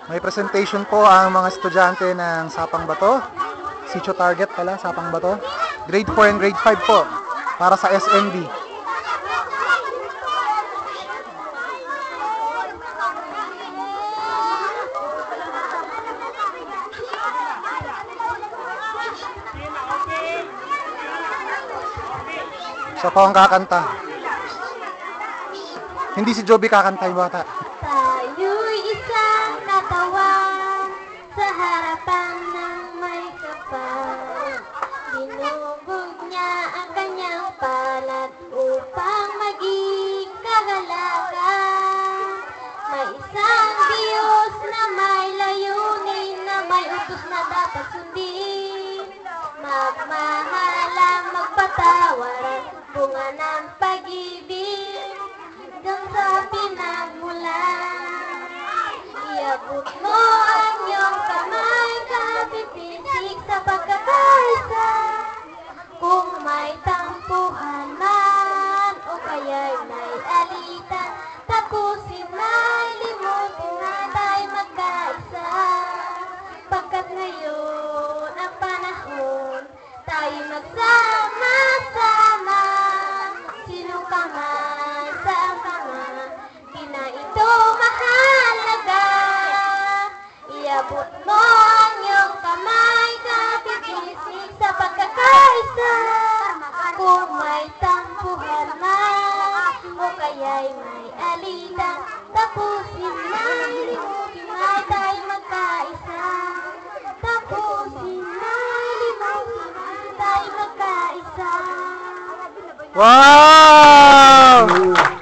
May presentation po ang mga estudyante ng Sapang Bato. Sitio Target pala, Sapang Bato. Grade 4 and grade 5 po para sa SNB. Siya po ang kakanta. Hindi si Joby kakanta yung bata. Tayo'y isang katawan sa harapan ng may kapal. Binubog niya ang kanyang palad upang maging kagalakan. May isang Diyos na may layunin na may utos na dapat sundin. Magmahalang magpatawaran, bunga ng pag-ibig hanggang sa pinagmulan. Iabot mo ang iyong kamay, kapipisik sa pagkakaisa. Kung may tampuhan man o kaya'y may alitan, tapusin na'y limutin na tayo magkaisa. Pagkat ngayon ang panahon, tayo magsama-sama. Sino ka man, saan ka man, di na ito mahalaga. Iabot mo ang iyong kamay, kapipisik sa pagkakaisa. Kung may tampuhan man o kaya'y may alitan, tapusin na, limutin na tayo magkaisa. Tapusin na, limutin na tayo magkaisa. Wow!